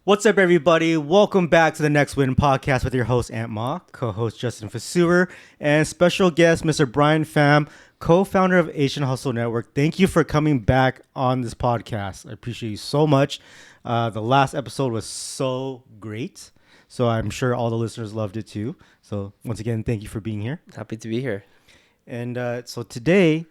What's up, everybody? Welcome back to the Next Win podcast with your host, Aunt Ma, co-host Justin Vaseur, and special guest, Mr. Brian Pham, co-founder of Asian Hustle Network. Thank you for coming back on this podcast. I appreciate you so much. The last episode was so great, so I'm sure all the listeners loved it too. So once again, thank you for being here. Happy to be here. And so today,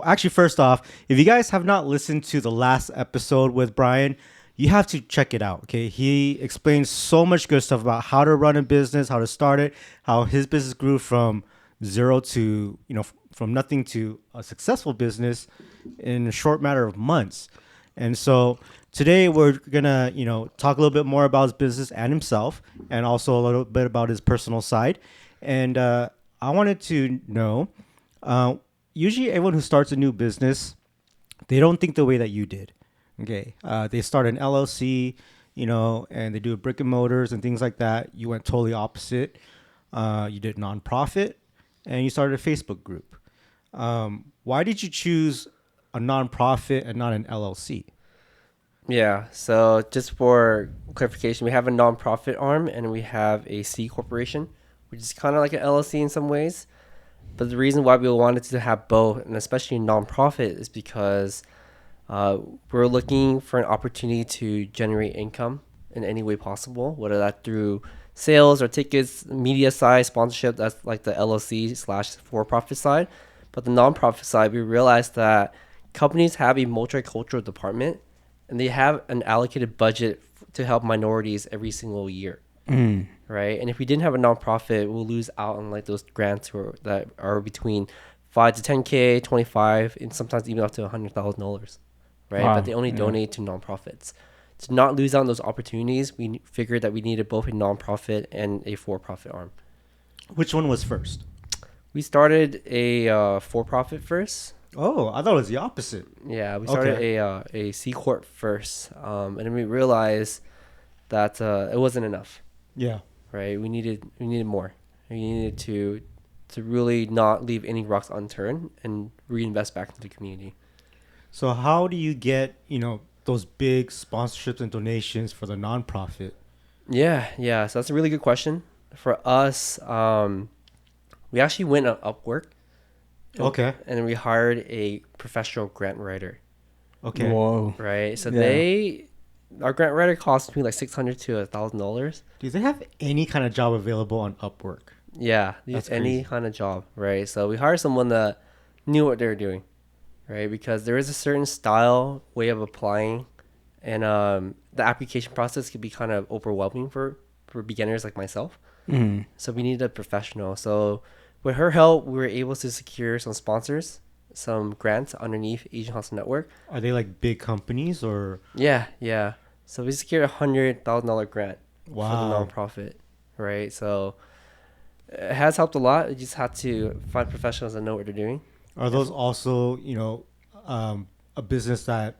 actually, first off, if you guys have not listened to the last episode with Brian, you have to check it out, okay? He explains so much good stuff about how to run a business, how to start it, how his business grew from zero to, from nothing to a successful business in a short matter of months. And so today we're going to, talk a little bit more about his business and himself, and also a little bit about his personal side. And I wanted to know, usually everyone who starts a new business, they don't think the way that you did. Okay, they start an LLC, and they do brick and mortars and things like that. You went totally opposite. You did nonprofit, and you started a Facebook group. Why did you choose a nonprofit and not an LLC? Yeah, so just for clarification, we have a nonprofit arm and we have a C corporation, which is kind of like an LLC in some ways. But the reason why we wanted to have both, and especially nonprofit, is because we're looking for an opportunity to generate income in any way possible, whether that's through sales or tickets, media side, sponsorship. That's like the LLC/for-profit side. But the nonprofit side, we realized that companies have a multicultural department and they have an allocated budget to help minorities every single year. Right? And if we didn't have a nonprofit, we'll lose out on like those grants that are between 5 to 10K, 25, and sometimes even up to $100,000. Right? Wow. But they only donate to nonprofits. To not lose out on those opportunities, we figured that we needed both a nonprofit and a for-profit arm. Which one was first? We started a for-profit first. Oh, I thought it was the opposite. Yeah, we started a C Corp first. And then we realized that it wasn't enough. Yeah. Right? We needed more. We needed to really not leave any rocks unturned and reinvest back into the community. So how do you get, those big sponsorships and donations for the nonprofit? Yeah. So that's a really good question. For us, we actually went on Upwork. Okay. And we hired a professional grant writer. Okay. Whoa. Right? So Yeah. our grant writer costs between like $600 to $1,000. Do they have any kind of job available on Upwork? Yeah, That's any crazy. kind of job, right? So we hired someone that knew what they were doing, right? Because there is a certain style, way of applying, and the application process could be kind of overwhelming for beginners like myself. So we needed a professional. So with her help, we were able to secure some sponsors, some grants underneath Asian Hustle Network. Are they like big companies or? Yeah. So we secured $100,000 grant for the Wow. nonprofit, right? So it has helped a lot. You just have to find professionals that know what they're doing. Are those also, a business that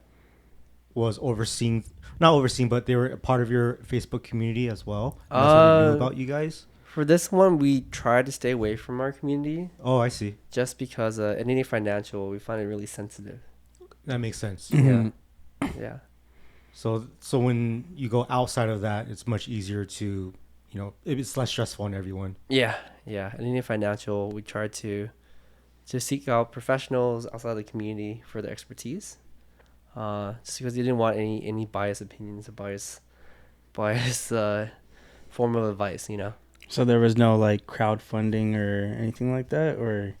was not overseen, but they were a part of your Facebook community as well? And that's what they knew about you guys? For this one, we try to stay away from our community Oh, I see. just because anything financial, we find it really sensitive. That makes sense. Yeah. So when you go outside of that, it's much easier to, it's less stressful on everyone. Yeah. Anything financial, we try to seek out professionals outside the community for their expertise. Just because they didn't want any biased opinions or biased form of advice, So there was no like crowdfunding or anything like that, or?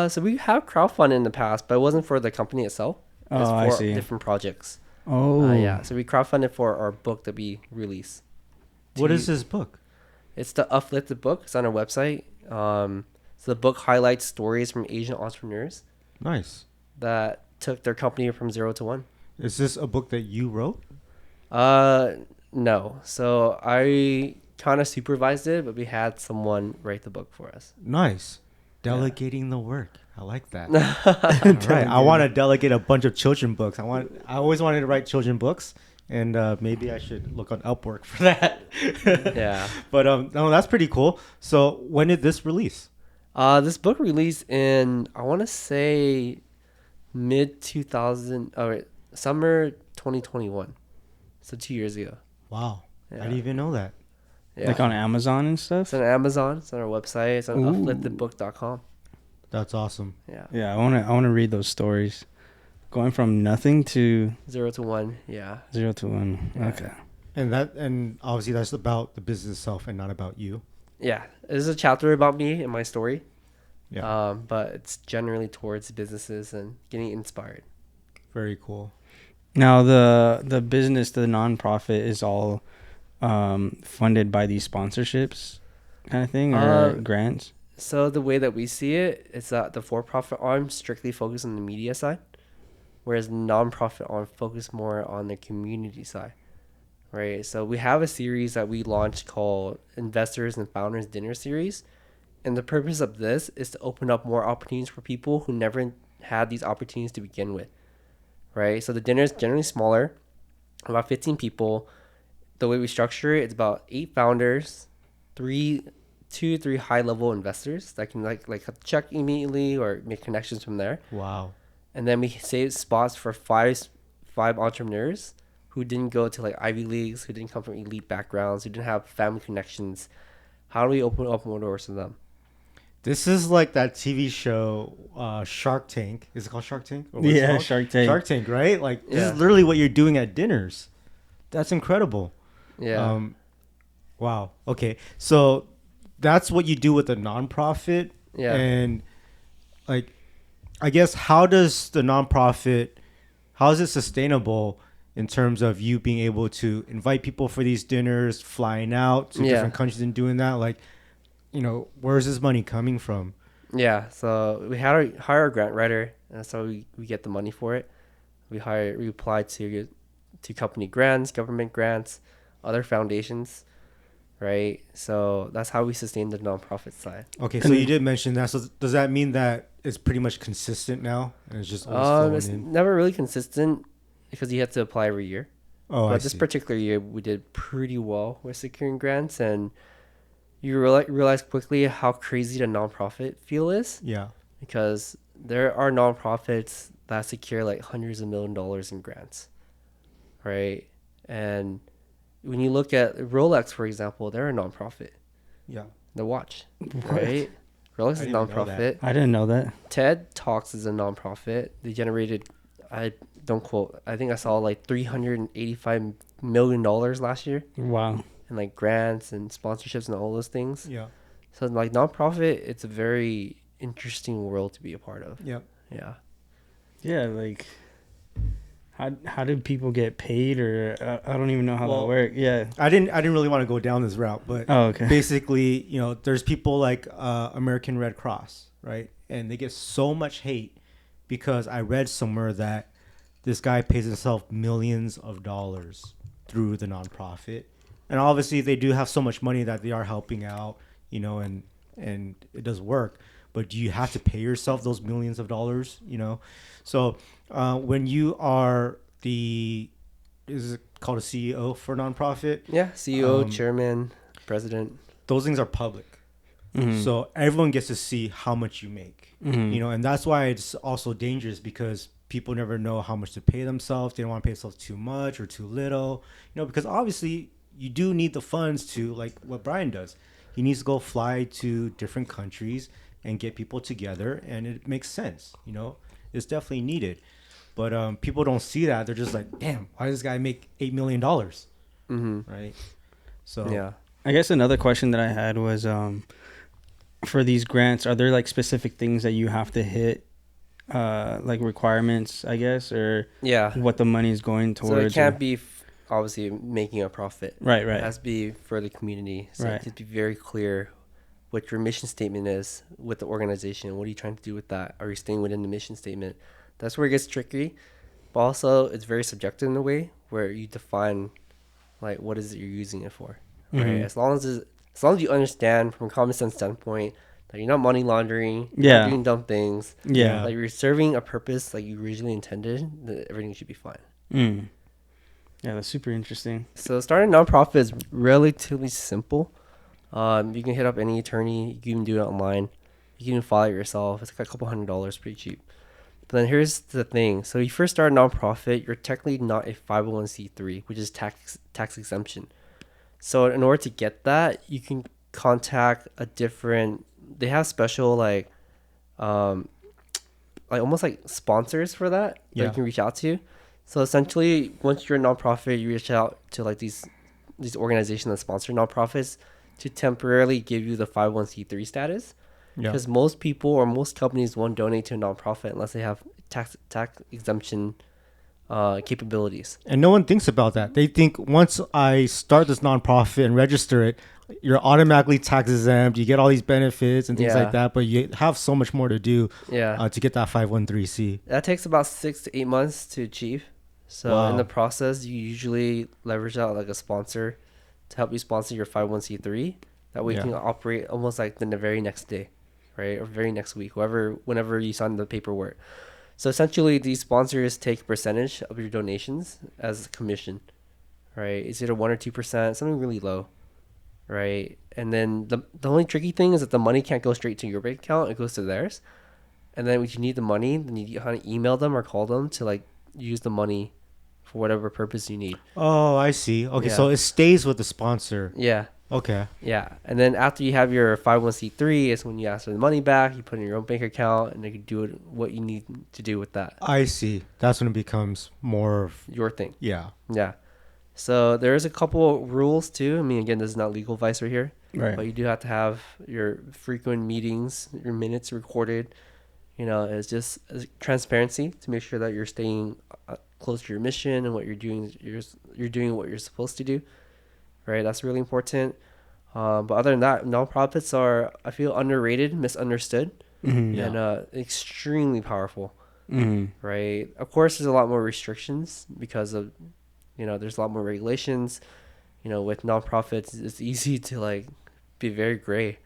So we have crowdfunded in the past, but it wasn't for the company itself. It was Oh, I for see. different projects. Oh, Yeah. So we crowdfunded for our book that we release. What is this book? It's the Uplifted book. It's on our website. So the book highlights stories from Asian entrepreneurs Nice. that took their company from 0 to 1. Is this a book that you wrote? No. So I kind of supervised it, but we had someone write the book for us. Nice. Delegating the work. I like that. All right. I want to delegate a bunch of children books. I always wanted to write children books, and maybe I should look on Upwork for that. Yeah. But no, that's pretty cool. So when did this release? This book released in, I want to say summer 2021. So 2 years ago. Wow. I didn't even know that. Yeah. Like on Amazon and stuff. It's on Amazon. It's on our website. It's on Ooh. upliftedbook.com. That's awesome. Yeah. Yeah, I wanna read those stories. Going from nothing to 0 to 1. Yeah. 0 to 1. Yeah. Okay. And obviously that's about the business itself and not about you. Yeah. There's a chapter about me and my story. Yeah. But it's generally towards businesses and getting inspired. Very cool. Now the business, the nonprofit is all funded by these sponsorships kind of thing or grants. So the way that we see it is that the for-profit arm strictly focuses on the media side, whereas the nonprofit arm focus more on the community side, right? So we have a series that we launched called Investors and Founders Dinner Series. And the purpose of this is to open up more opportunities for people who never had these opportunities to begin with, right? So the dinner is generally smaller, about 15 people. The way we structure it, it's about 8 founders, 2 to 3 high-level investors that can like check immediately or make connections from there. Wow. And then we save spots for five entrepreneurs who didn't go to like Ivy Leagues, who didn't come from elite backgrounds, who didn't have family connections. How do we open up more doors to them? This is like that TV show, Shark Tank. Is it called Shark Tank? Or what's it Yeah, called? Shark Tank. Shark Tank, right? Like this Yeah. is literally what you're doing at dinners. That's incredible. Yeah. Wow. Okay. So that's what you do with a nonprofit. Yeah. And like, I guess how is it sustainable in terms of you being able to invite people for these dinners, flying out to Yeah. different countries and doing that? Like, where's this money coming from? Yeah, so we hire a grant writer, and so we get the money for it. We apply to company grants, government grants, other foundations, right? So that's how we sustain the nonprofit side. Okay, so you did mention that. So does that mean that it's pretty much consistent now, and it's just always It's flowing in? never really consistent because you have to apply every year. Oh, I But this see. particular year, we did pretty well with securing grants, and you realize quickly how crazy the nonprofit field is. Yeah. Because there are nonprofits that secure like hundreds of $1 million in grants, right? And when you look at Rolex, for example, they're a nonprofit. Yeah. The watch, right? Rolex is I a didn't know nonprofit. that. I didn't know that. TED Talks is a nonprofit. They generated, I don't quote, I think I saw like $385 million last year Wow. in like grants and sponsorships and all those things. Yeah. So like nonprofit, it's a very interesting world to be a part of. Yeah. Yeah. Yeah, like how did people get paid, or I don't even know how that works. Yeah. I didn't really want to go down this route, but Oh, okay. basically, there's people like American Red Cross, right? And they get so much hate because I read somewhere that this guy pays himself millions of dollars through the nonprofit. And obviously they do have so much money that they are helping out, and it does work. But do you have to pay yourself those millions of dollars, So when you are is it called a CEO for a nonprofit? Yeah. CEO, chairman, president. Those things are public. Mhm. So everyone gets to see how much you make, Mhm. and that's why it's also dangerous because people never know how much to pay themselves. They don't want to pay themselves too much or too little, because obviously you do need the funds to, like what Brian does. He needs to go fly to different countries and get people together, and it makes sense. It's definitely needed. But people don't see that. They're just like, damn, why does this guy make $8 million? Right? So Yeah. I guess another question that I had was, for these grants, are there like specific things that you have to hit, like requirements, I guess, or Yeah. what the money is going towards? So it can't or- be obviously making a profit. Right. It has to be for the community. So Right. to be very clear what your mission statement is with the organization. What are you trying to do with that? Are you staying within the mission statement? That's where it gets tricky. But also it's very subjective in a way where you define like what is it you're using it for. Right. Mhm. As long as you understand from a common sense standpoint that you're not money laundering, you're Yeah. not doing dumb things. Yeah. Like you're serving a purpose like you originally intended, then everything should be fine. Mm. Yeah, that's super interesting. So starting a nonprofit is relatively simple. You can hit up any attorney. You can even do it online. You can even file it yourself. It's like a couple $100, pretty cheap. But then here's the thing. So you first start a nonprofit, you're technically not a 501c3, which is tax exemption. So in order to get that, you can contact a different. They have special um, like almost like sponsors for that Yeah. you can reach out to. So essentially, once you're a nonprofit, you reach out to like these organizations that sponsor nonprofits to temporarily give you the 501c3 status. Yeah. Because most people or most companies won't donate to a nonprofit unless they have tax exemption capabilities. And no one thinks about that. They think once I start this nonprofit and register it, you're automatically tax exempt. You get all these benefits and things Yeah. like that. But you have so much more to do Yeah. to get that 513C. That takes about 6 to 8 months to achieve. So Wow. in the process, you usually leverage out like a sponsor to help you sponsor your 501c3. That way Yeah. you can operate almost like the very next day, right? Or very next week, whenever you sign the paperwork. So essentially, these sponsors take a percentage of your donations as a commission, right? It's either 1 or 2%, something really low, right? And then the only tricky thing is that the money can't go straight to your bank account; it goes to theirs. And then when you need the money, then you kind of email them or call them to like use the money for whatever purpose you need. Oh, I see. Okay, Yeah. so it stays with the sponsor. Yeah. Okay. Yeah. And then after you have your 501c3 is when you ask for the money back, you put it in your own bank account, and they can do what you need to do with that. I see. That's when it becomes more of, Your thing. yeah. Yeah. So there's a couple rules too. I mean, again, this is not legal advice right here, Right. but you do have to have your frequent meetings, your minutes recorded. You know, it's just transparency to make sure that you're staying close to your mission and what you're doing. You're doing what you're supposed to do, right? That's really important. But other than that, nonprofits are, I feel, underrated, misunderstood, Mm-hmm. Yeah. and extremely powerful, Mm-hmm. right? Of course, there's a lot more restrictions because of, there's a lot more regulations. With nonprofits, it's easy to like be very gray,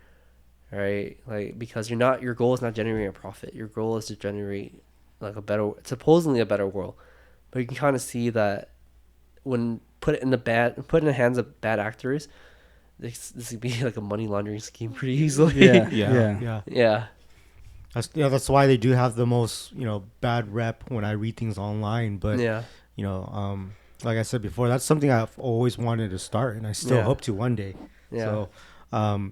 right? Like because your goal is not generating a profit. Your goal is to generate like supposedly a better world. But you can kind of see that when put in the hands of bad actors, this could be like a money laundering scheme pretty easily. Yeah. Yeah. Yeah. Yeah. That's why they do have the most, bad rep when I read things online. But, Yeah. like I said before, that's something I've always wanted to start, and I still Yeah. hope to one day. Yeah. So,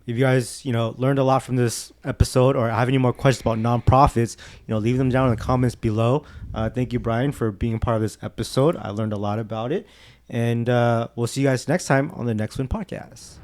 if you guys, learned a lot from this episode or have any more questions about nonprofits, leave them down in the comments below. Thank you, Brian, for being part of this episode. I learned a lot about it. And we'll see you guys next time on the Next Win Podcast.